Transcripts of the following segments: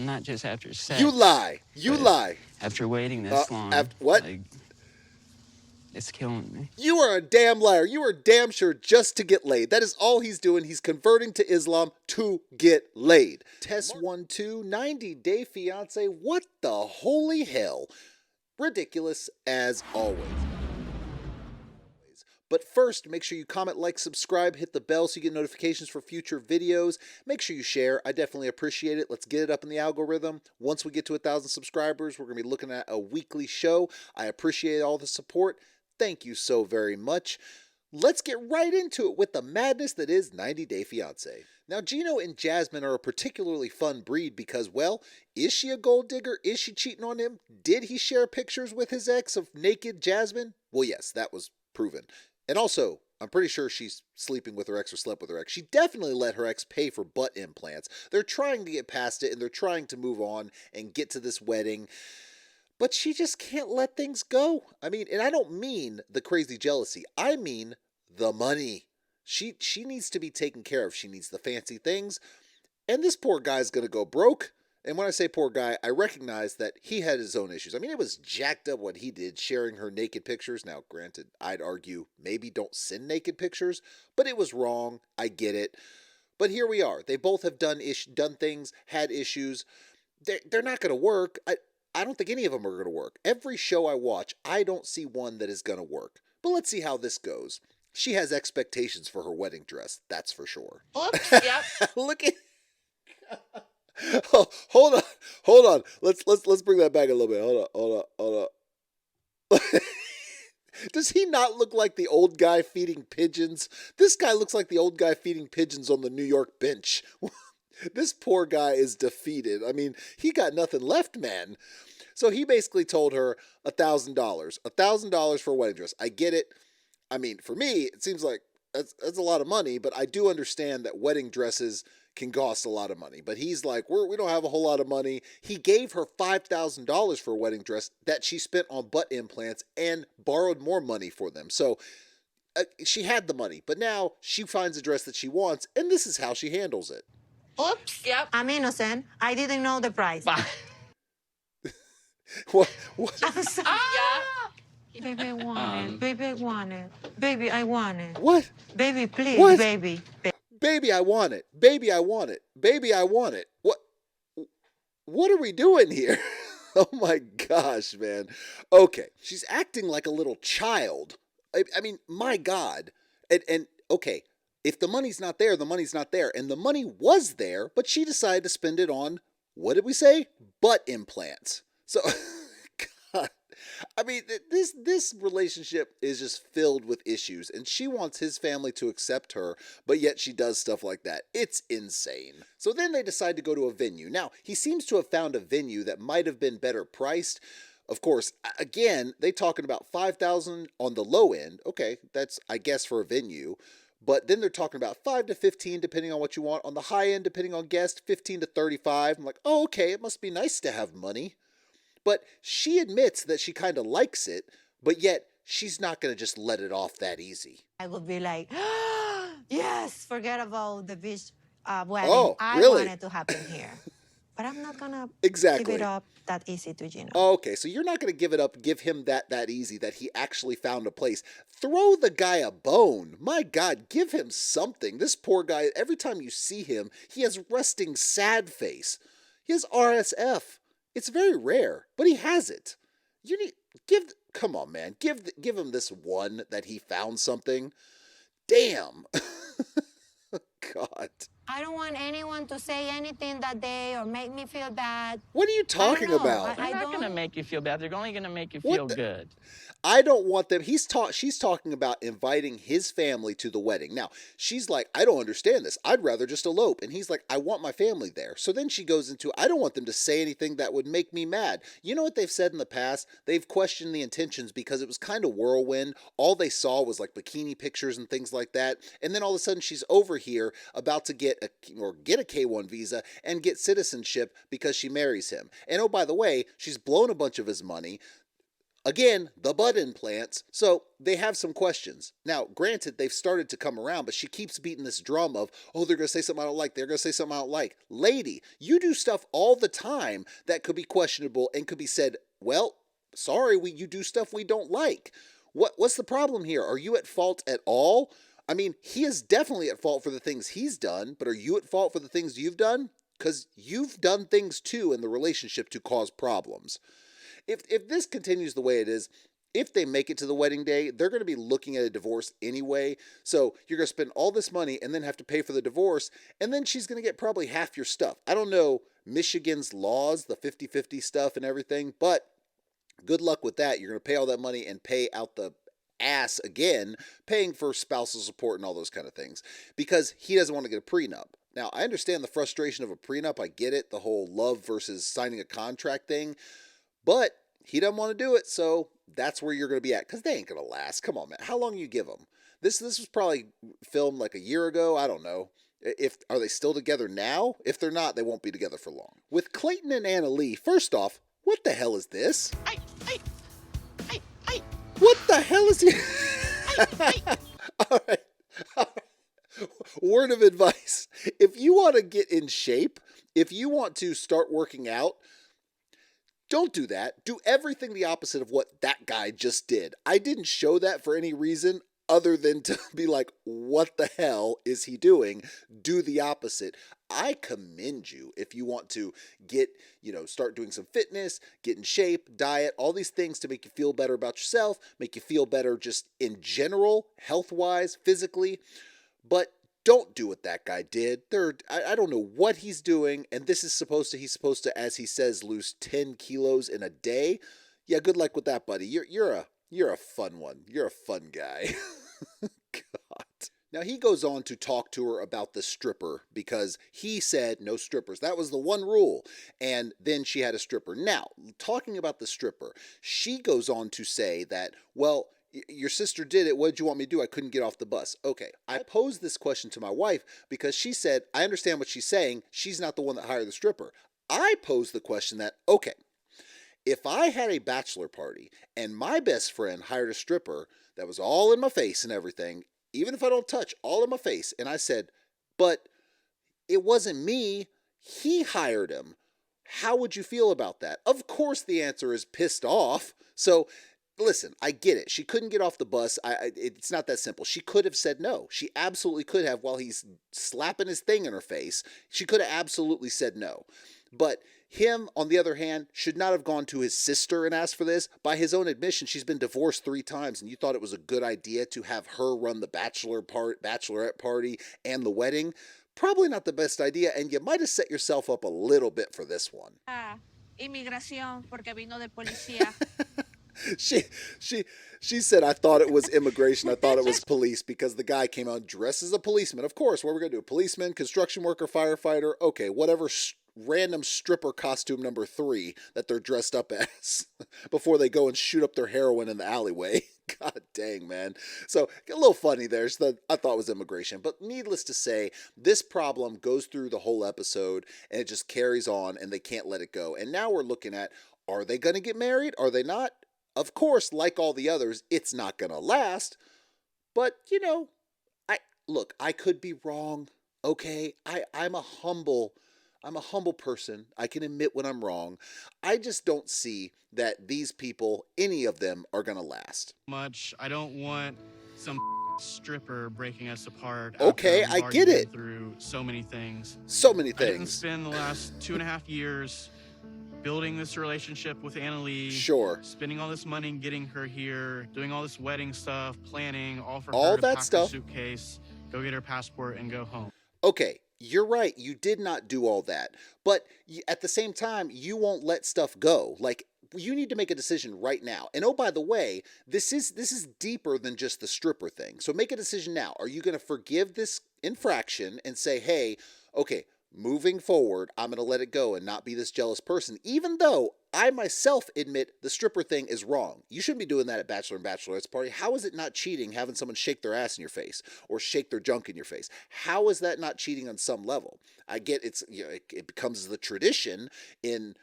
I'm not just after sex. You lie. You lie. After waiting this long. After what? Like, it's killing me. You are a damn liar. You are damn sure just to get laid. That is all he's doing. He's converting to Islam to get laid. Test 1, 2, 90-day fiance. What the holy hell? Ridiculous as always. But first, make sure you comment, like, subscribe, hit the bell so you get notifications for future videos. Make sure you share. I definitely appreciate it. Let's get it up in the algorithm. Once we get to 1,000 subscribers, we're going to be looking at a weekly show. I appreciate all the support. Thank you so very much. Let's get right into it with the madness that is 90 Day Fiance. Now, Gino and Jasmine are a particularly fun breed because, well, is she a gold digger? Is she cheating on him? Did he share pictures with his ex of naked Jazmine? Well, yes, that was proven. And also, I'm pretty sure she's sleeping with her ex or slept with her ex. She definitely let her ex pay for butt implants. They're trying to get past it and they're trying to move on and get to this wedding. But she just can't let things go. I mean, and I don't mean the crazy jealousy. I mean the money. She needs to be taken care of. She needs the fancy things. And this poor guy's going to go broke. And when I say poor guy, I recognize that he had his own issues. I mean, it was jacked up what he did, sharing her naked pictures. Now, granted, I'd argue maybe don't send naked pictures, but it was wrong. I get it. But here we are. They both have done things, had issues. They're not going to work. I don't think any of them are going to work. Every show I watch, I don't see one that is going to work. But let's see how this goes. She has expectations for her wedding dress, that's for sure. Oops, yep. Look at... Oh, hold on. Let's bring that back a little bit. Hold on. Does he not look like the old guy feeding pigeons? This guy looks like the old guy feeding pigeons on the New York bench. This poor guy is defeated. I mean, he got nothing left, man. So he basically told her $1,000. $1,000 for a wedding dress. I get it. I mean, for me, it seems like that's a lot of money, but I do understand that wedding dresses can cost a lot of money. But he's like, we don't have a whole lot of money. He gave her $5,000 for a wedding dress that she spent on butt implants and borrowed more money for them. So she had the money, but now she finds a dress that she wants, and this is how she handles it. Oops, yep. I'm innocent. I didn't know the price. What? I'm sorry. Yeah. Baby, I want it. Baby, I want it. Baby, I want it. What? Baby, please, What? baby. Baby, I want it. Baby, I want it. Baby, I want it. What are we doing here? Oh my gosh, man. Okay, she's acting like a little child. I mean, my God. And okay, if the money's not there, the money's not there. And the money was there, but she decided to spend it on, what did we say? Butt implants. So, God, I mean, this relationship is just filled with issues, and she wants his family to accept her, but yet she does stuff like that. It's insane. So then they decide to go to a venue. Now, he seems to have found a venue that might have been better priced. Of course, again, they talking about $5,000 on the low end. Okay, that's, I guess, for a venue. But then they're talking about 5 to 15, depending on what you want. On the high end, depending on guest, 15 to 35. I'm like, oh, okay, it must be nice to have money. But she admits that she kind of likes it, but yet she's not going to just let it off that easy. I would be like, yes, forget about the beach wedding. Oh, I really? want it to happen here. But I'm not going to Exactly. give it up that easy to Gino. Okay, so you're not going to give it up, give him that easy, that he actually found a place. Throw the guy a bone. My God, give him something. This poor guy, every time you see him, he has resting sad face. He has RSF. It's very rare, but he has it. You need, come on, man. Give him this one that he found something. Damn. God. I don't want anyone to say anything that day or make me feel bad. What are you talking about? They're not going to make you feel bad. They're only going to make you feel good. I don't want them. She's talking about inviting his family to the wedding. Now, she's like, I don't understand this. I'd rather just elope. And he's like, I want my family there. So then she goes into, I don't want them to say anything that would make me mad. You know what they've said in the past? They've questioned the intentions because it was kind of whirlwind. All they saw was like bikini pictures and things like that. And then all of a sudden she's over here about to get a K-1 visa and get citizenship because she marries him. And oh, by the way, she's blown a bunch of his money. Again, the butt implants. So they have some questions. Now, granted, they've started to come around, but she keeps beating this drum of, oh, they're going to say something I don't like. They're going to say something I don't like. Lady, you do stuff all the time that could be questionable and could be said, well, sorry, you do stuff we don't like. What's the problem here? Are you at fault at all? I mean, he is definitely at fault for the things he's done, but are you at fault for the things you've done? Because you've done things too in the relationship to cause problems. If this continues the way it is, if they make it to the wedding day, they're going to be looking at a divorce anyway. So you're going to spend all this money and then have to pay for the divorce, and then she's going to get probably half your stuff. I don't know Michigan's laws, the 50-50 stuff and everything, but good luck with that. You're going to pay all that money and pay out the ass again, paying for spousal support and all those kind of things, because he doesn't want to get a prenup. Now, I understand the frustration of a prenup. I get it, the whole love versus signing a contract thing. But he doesn't want to do it, so that's where you're going to be at, because they ain't going to last. Come on, man. How long you give them? This was probably filmed like a year ago. I don't know. Are they still together now? If they're not, they won't be together for long. With Clayton and Anali, first off, what the hell is this? What the hell is he? All right. Word of advice. If you want to get in shape, if you want to start working out, don't do that. Do everything the opposite of what that guy just did. I didn't show that for any reason other than to be like, what the hell is he doing? Do the opposite. I commend you if you want to get, start doing some fitness, get in shape, diet, all these things to make you feel better about yourself, make you feel better just in general, health-wise, physically. But don't do what that guy did. I don't know what he's doing, and this is he's supposed to, as he says, lose 10 kilos in a day. Yeah, good luck with that, buddy. You're a fun one. You're a fun guy. God. Now he goes on to talk to her about the stripper, because he said no strippers. That was the one rule. And then she had a stripper. Now, talking about the stripper, she goes on to say that, well, your sister did it. What did you want me to do? I couldn't get off the bus. Okay, I posed this question to my wife because she said, I understand what she's saying. She's not the one that hired the stripper. I posed the question that, okay, if I had a bachelor party and my best friend hired a stripper that was all in my face and everything, even if I don't touch, all in my face, and I said, but it wasn't me, he hired him, how would you feel about that? Of course the answer is pissed off. So listen, I get it. She couldn't get off the bus. It's not that simple. She could have said no. She absolutely could have, while he's slapping his thing in her face. She could have absolutely said no. But him, on the other hand, should not have gone to his sister and asked for this. By his own admission, she's been divorced 3 times, and you thought it was a good idea to have her run the bachelorette party and the wedding. Probably not the best idea, and you might have set yourself up a little bit for this one. Inmigración, porque vino de policía. She said, I thought it was immigration. I thought it was police, because the guy came out dressed as a policeman. Of course, what we're going to do? Policeman, construction worker, firefighter. Okay, whatever random stripper costume number 3 that they're dressed up as before they go and shoot up their heroin in the alleyway. God dang, man. So a little funny there. I thought it was immigration. But needless to say, this problem goes through the whole episode, and it just carries on, and they can't let it go. And now we're looking at, are they going to get married? Are they not? Of course, like all the others, it's not going to last. But, I could be wrong, okay? I'm a humble person. I can admit when I'm wrong. I just don't see that these people, any of them, are going to last. I don't want some stripper breaking us apart. Okay, I get it. Through so many things. So many I didn't things. spend the last 2.5 years building this relationship with Anali. Sure. Spending all this money getting her here, doing all this wedding stuff, planning, all for all her to that pack stuff. Her suitcase, go get her passport, and go home. Okay, you're right. You did not do all that. But at the same time, you won't let stuff go. Like, you need to make a decision right now. And oh, by the way, this is deeper than just the stripper thing. So make a decision now. Are you going to forgive this infraction and say, hey, okay, moving forward, I'm going to let it go and not be this jealous person, even though I myself admit the stripper thing is wrong. You shouldn't be doing that at bachelor and bachelorette's party. How is it not cheating having someone shake their ass in your face or shake their junk in your face? How is that not cheating on some level? I get it becomes the tradition in,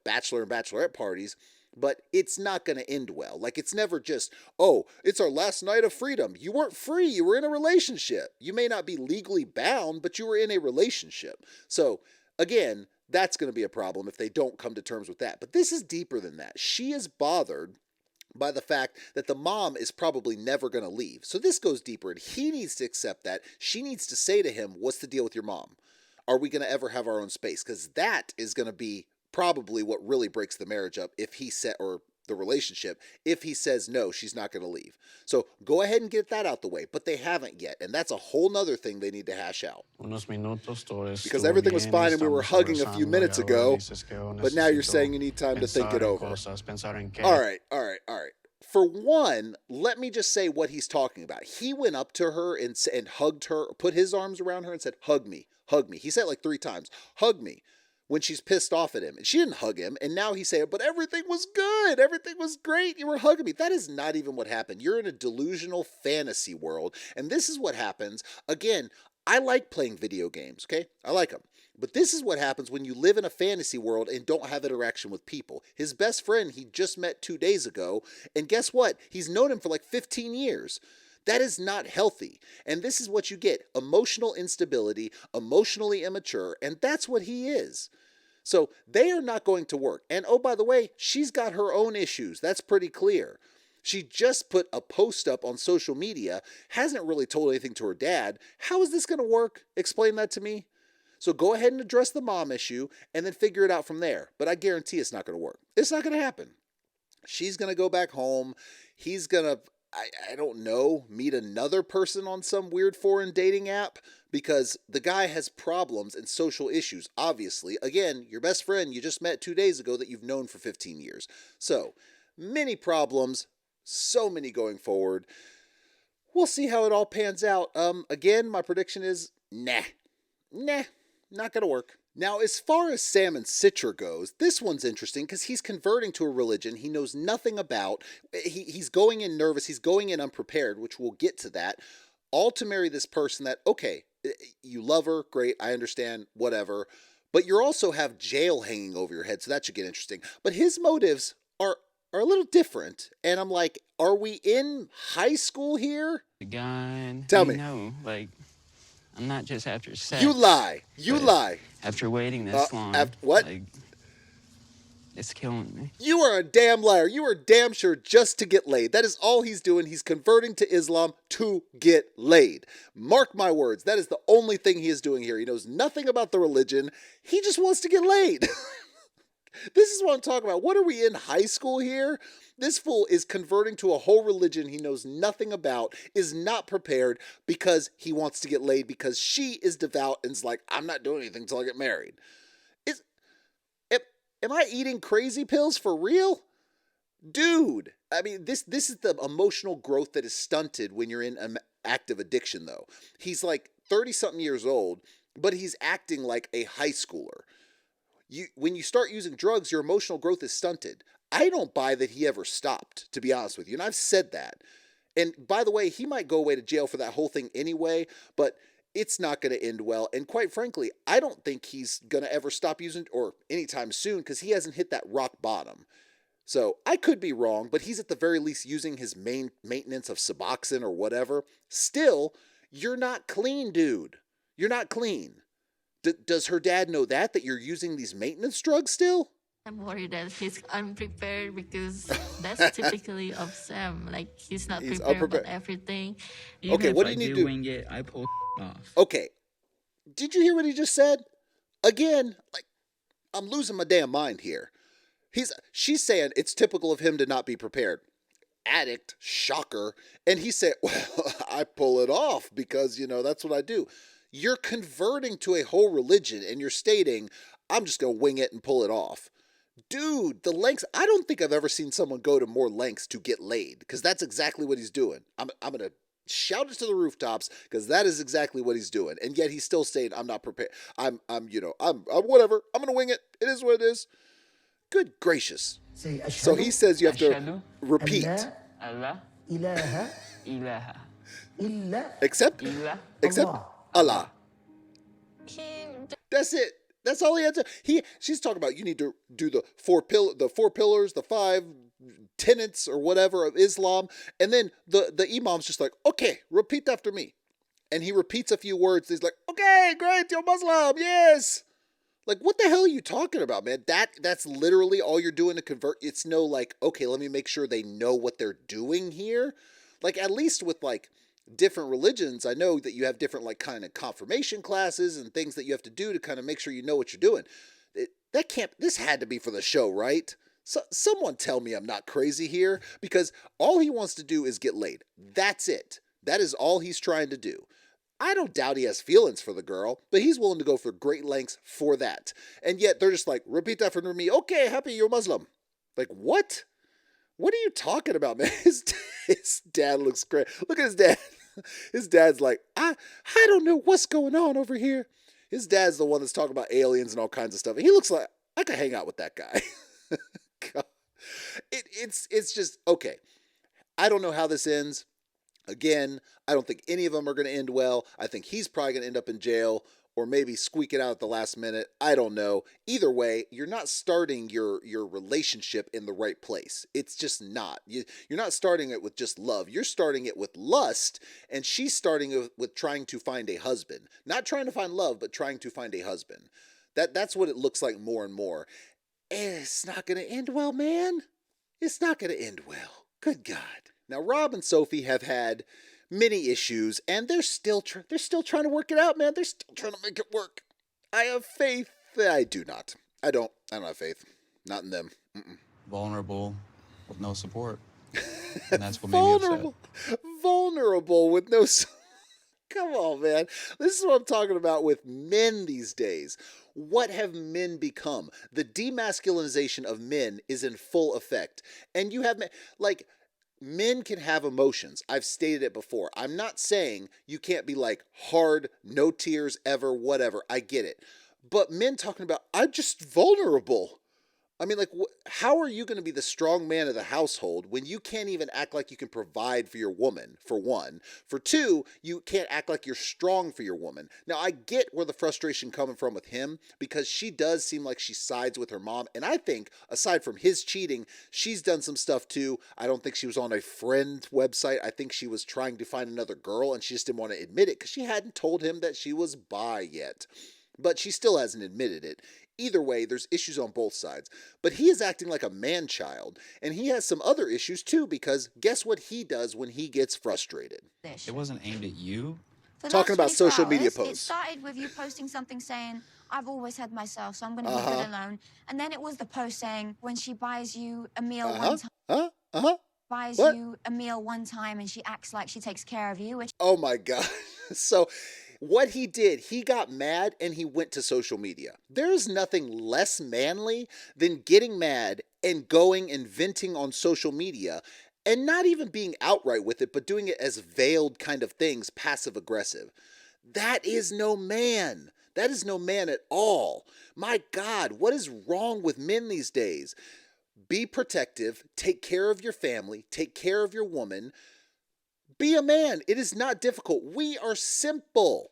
bachelor and bachelorette parties, but it's not going to end well. Like, it's never just, oh, it's our last night of freedom. You weren't free. You were in a relationship. You may not be legally bound, but you were in a relationship. So, again, that's going to be a problem if they don't come to terms with that. But this is deeper than that. She is bothered by the fact that the mom is probably never going to leave. So this goes deeper, and he needs to accept that. She needs to say to him, what's the deal with your mom? Are we going to ever have our own space? Because that is going to be probably what really breaks the marriage up if he said, or the relationship, if he says no, she's not going to leave. So go ahead and get that out the way, but they haven't yet, and that's a whole nother thing they need to hash out. Because everything was fine and we were hugging a few minutes ago, but now you're saying you need time to think it over. All right. For one, let me just say what he's talking about. He went up to her and hugged her, put his arms around her and said, hug me, hug me. He said it like 3 times, hug me, when she's pissed off at him. And she didn't hug him. And now he's saying, but everything was good. Everything was great. You were hugging me. That is not even what happened. You're in a delusional fantasy world. And this is what happens. Again, I like playing video games, okay? I like them. But this is what happens when you live in a fantasy world and don't have interaction with people. His best friend he just met 2 days ago, and guess what? He's known him for like 15 years. That is not healthy. And this is what you get. Emotional instability, emotionally immature, and that's what he is. So they are not going to work. And oh, by the way, she's got her own issues. That's pretty clear. She just put a post up on social media, hasn't really told anything to her dad. How is this going to work? Explain that to me. So go ahead and address the mom issue and then figure it out from there. But I guarantee it's not going to work. It's not going to happen. She's going to go back home. He's going to, I don't know, meet another person on some weird foreign dating app because the guy has problems and social issues, obviously. Again, your best friend you just met 2 days ago that you've known for 15 years. So many problems, so many going forward. We'll see how it all pans out. Again, my prediction is nah, not going to work. Now, as far as Sam and Citra goes, this one's interesting because he's converting to a religion he knows nothing about. He's going in nervous. He's going in unprepared, which we'll get to that, all to marry this person that, okay, you love her, great, I understand, whatever, but you also have jail hanging over your head, so that should get interesting. But his motives are a little different, and I'm like, are we in high school here? Tell me. No, like, I'm not just after sex. You lie. You lie. After waiting this long. What? Like, it's killing me. You are a damn liar. You are damn sure just to get laid. That is all he's doing. He's converting to Islam to get laid. Mark my words. That is the only thing he is doing here. He knows nothing about the religion. He just wants to get laid. This is what I'm talking about. What are we in high school here? This fool is converting to a whole religion he knows nothing about, is not prepared because he wants to get laid because she is devout and is like, I'm not doing anything until I get married. Am I eating crazy pills for real? Dude, I mean, this is the emotional growth that is stunted when you're in an active addiction, though. He's like 30-something years old, but he's acting like a high schooler. When you start using drugs, your emotional growth is stunted. I don't buy that he ever stopped, to be honest with you, and I've said that. And by the way, he might go away to jail for that whole thing anyway, but it's not going to end well. And quite frankly, I don't think he's going to ever stop using or anytime soon because he hasn't hit that rock bottom. So I could be wrong, but he's at the very least using his main maintenance of Suboxone or whatever. Still, you're not clean, dude. You're not clean. Does her dad know that you're using these maintenance drugs still? I'm worried that he's unprepared because that's typically of Sam. Like, he's not prepared about everything. Okay, what do you need to do? Wing it, I pull off. Okay. Did you hear what he just said? Again, like, I'm losing my damn mind here. She's saying it's typical of him to not be prepared. Addict, shocker. And he said, well, I pull it off because, that's what I do. You're converting to a whole religion and you're stating, I'm just going to wing it and pull it off. Dude, the lengths, I don't think I've ever seen someone go to more lengths to get laid because that's exactly what he's doing. I'm going to shout it to the rooftops because that is exactly what he's doing. And yet he's still saying, I'm not prepared. I'm whatever. I'm going to wing it. It is what it is. Good gracious. So he says you have to repeat. Allah. Ilaha. Except Allah. That's it. That's all he had to. She's talking about you need to do the four pillars, the 5 tenets or whatever of Islam, and then the imam's just like, okay, repeat after me, and he repeats a few words. He's like, okay, great, you're Muslim, yes. Like, what the hell are you talking about, man? That's literally all you're doing to convert. It's no like, okay, let me make sure they know what they're doing here. Like, at least with like different religions, I know that you have different like kind of confirmation classes and things that you have to do to kind of make sure you know what you're doing. This had to be for the show, right? So someone tell me I'm not crazy here, because all he wants to do is get laid. That's it. That is all he's trying to do. I don't doubt he has feelings for the girl, but he's willing to go for great lengths for that. And yet they're just like, repeat that for me. Okay, happy you're Muslim. Like, what? What are you talking about, man? His dad looks great. Look at his dad. His dad's like, I don't know what's going on over here. His dad's the one that's talking about aliens and all kinds of stuff. And he looks like, I could hang out with that guy. God. It's just, okay. I don't know how this ends. Again, I don't think any of them are going to end well. I think he's probably going to end up in jail or maybe squeak it out at the last minute. I don't know. Either way, you're not starting your relationship in the right place. It's just not. You're not starting it with just love. You're starting it with lust, and she's starting it with trying to find a husband. Not trying to find love, but trying to find a husband. That's what it looks like more and more. And it's not going to end well, man. It's not going to end well. Good God. Now, Rob and Sophie have had many issues, and they're still trying to work it out, man. They're still trying to make it work. I have faith. I do not. I don't have faith. Not in them. Mm-mm. Vulnerable with no support. And that's what made me upset. Vulnerable with no support. Come on, man. This is what I'm talking about with men these days. What have men become? The demasculinization of men is in full effect. And you have men, like, men can have emotions. I've stated it before. I'm not saying you can't be like hard, no tears ever, whatever. I get it. But men talking about, I'm just vulnerable. I mean, like, how are you going to be the strong man of the household when you can't even act like you can provide for your woman, for one? For two, you can't act like you're strong for your woman. Now, I get where the frustration coming from with him, because she does seem like she sides with her mom. And I think, aside from his cheating, she's done some stuff too. I don't think she was on a friend website. I think she was trying to find another girl, and she just didn't want to admit it because she hadn't told him that she was bi yet. But she still hasn't admitted it. Either way, there's issues on both sides. But he is acting like a man-child, and he has some other issues too, because guess what he does when he gets frustrated? It wasn't aimed at you. For the Talking last about 24 social media hours, posts. It started with you posting something saying, I've always had myself, so I'm going to be good alone. And then it was the post saying, when she buys you a meal one time. Buys What? you a meal one time and she acts like she takes care of you, which Oh my God. So what he did, he got mad and he went to social media. There's nothing less manly than getting mad and going and venting on social media and not even being outright with it, but doing it as veiled kind of things, passive aggressive. That is no man. That is no man at all. My God, what is wrong with men these days? Be protective, take care of your family, take care of your woman. Be a man. It is not difficult. We are simple.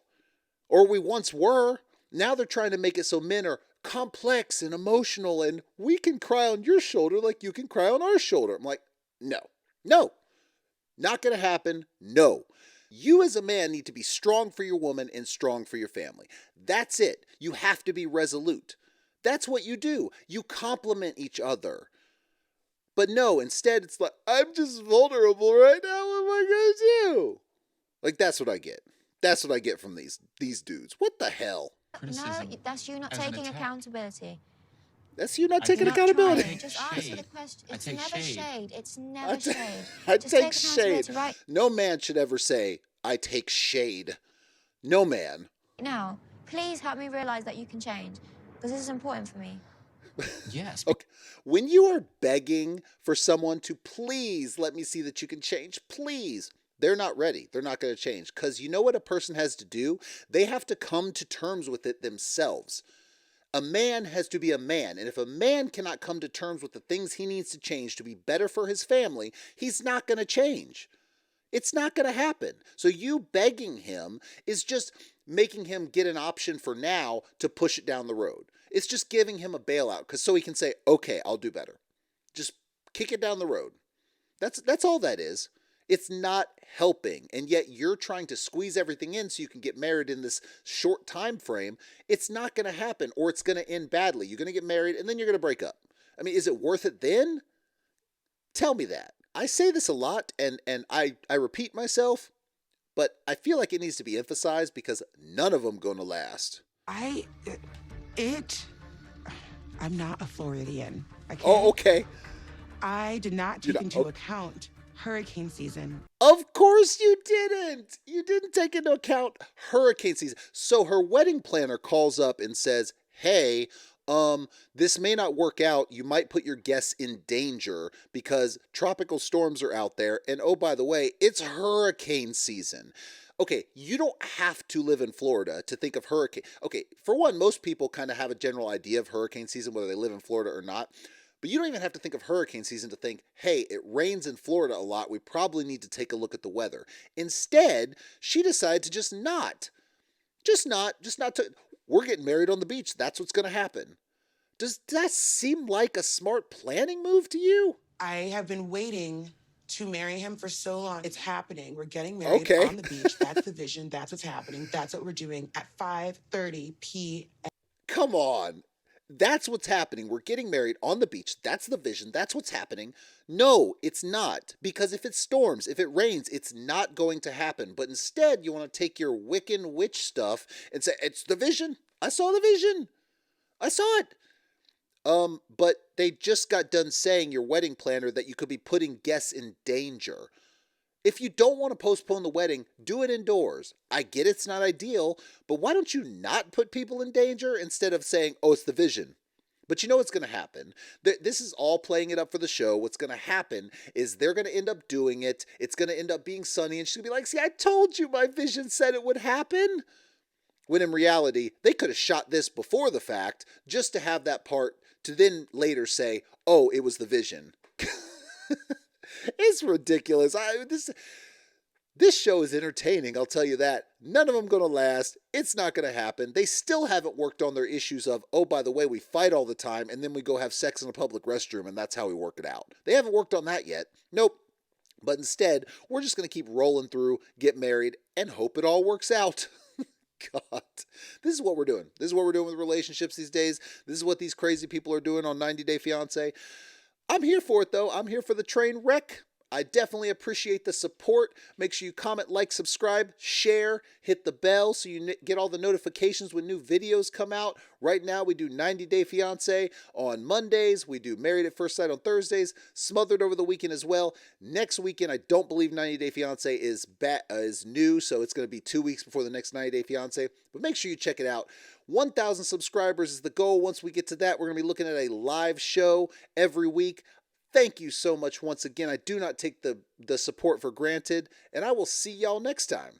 Or we once were. Now they're trying to make it so men are complex and emotional and we can cry on your shoulder like you can cry on our shoulder. I'm like, no. Not going to happen. No. You as a man need to be strong for your woman and strong for your family. That's it. You have to be resolute. That's what you do. You complement each other. But no, instead it's like, I'm just vulnerable right now. What am I going to do? Like, that's what I get. That's what I get from these dudes. What the hell? Criticism no, that's you not as an taking attack. accountability. That's you not I taking take- accountability. I Just answer shade. the question. I It's take never shade. shade. It's never shade. I Just take take shade. accountability right No man should ever say, I take shade. No man. now. Please help me realize that you can change, because this is important for me. Yes. Okay. When you are begging for someone to please let me see that you can change, please, they're not ready. They're not going to change. Because you know what a person has to do? They have to come to terms with it themselves. A man has to be a man. And if a man cannot come to terms with the things he needs to change to be better for his family, he's not going to change. It's not going to happen. So you begging him is just making him get an option for now to push it down the road. It's just giving him a bailout so he can say, okay, I'll do better. Just kick it down the road. That's all that is. It's not helping, and yet you're trying to squeeze everything in so you can get married in this short time frame. It's not going to happen, or it's going to end badly. You're going to get married, and then you're going to break up. I mean, is it worth it then? Tell me that. I say this a lot, and I repeat myself, but I feel like it needs to be emphasized because none of them going to last. I'm not a Floridian. Okay? Oh, okay. I did not take into account hurricane season. Of course you didn't. You didn't take into account hurricane season. So her wedding planner calls up and says, hey, this may not work out. You might put your guests in danger because tropical storms are out there. And oh, by the way, it's hurricane season. Okay, you don't have to live in Florida to think of hurricane. Okay, for one, most people kind of have a general idea of hurricane season, whether they live in Florida or not. But you don't even have to think of hurricane season to think, hey, it rains in Florida a lot. We probably need to take a look at the weather. Instead, she decided to just not. We're getting married on the beach. That's what's going to happen. Does that seem like a smart planning move to you? I have been waiting to marry him for so long. It's happening. We're getting married on the beach. That's the vision. That's what's happening. That's what we're doing at 5:30 p.m. Come on. That's what's happening. We're getting married on the beach. That's the vision. That's what's happening. No, it's not. Because if it storms, if it rains, it's not going to happen. But instead, you want to take your Wiccan witch stuff and say, it's the vision. I saw the vision. I saw it. But they just got done saying, your wedding planner, that you could be putting guests in danger. If you don't want to postpone the wedding, do it indoors. I get it's not ideal, but why don't you not put people in danger instead of saying, oh, it's the vision? But you know what's going to happen. This is all playing it up for the show. What's going to happen is they're going to end up doing it. It's going to end up being sunny, and she's going to be like, see, I told you my vision said it would happen. When in reality, they could have shot this before the fact just to have that part to then later say, oh, it was the vision. It's ridiculous. This show is entertaining, I'll tell you that. None of them going to last. It's not going to happen. They still haven't worked on their issues of, oh, by the way, we fight all the time and then we go have sex in a public restroom and that's how we work it out. They haven't worked on that yet. Nope. But instead, we're just going to keep rolling through, get married, and hope it all works out. God, this is what we're doing. This is what we're doing with relationships these days. This is what these crazy people are doing on 90 Day Fiance. I'm here for it, though. I'm here for the train wreck. I definitely appreciate the support. Make sure you comment, like, subscribe, share, hit the bell so you get all the notifications when new videos come out. Right now, we do 90 Day Fiance on Mondays. We do Married at First Sight on Thursdays, Smothered over the weekend as well. Next weekend, I don't believe 90 Day Fiance is new, so it's going to be 2 weeks before the next 90 Day Fiance. But make sure you check it out. 1,000 subscribers is the goal. Once we get to that, we're going to be looking at a live show every week. Thank you so much once again. I do not take the support for granted, and I will see y'all next time.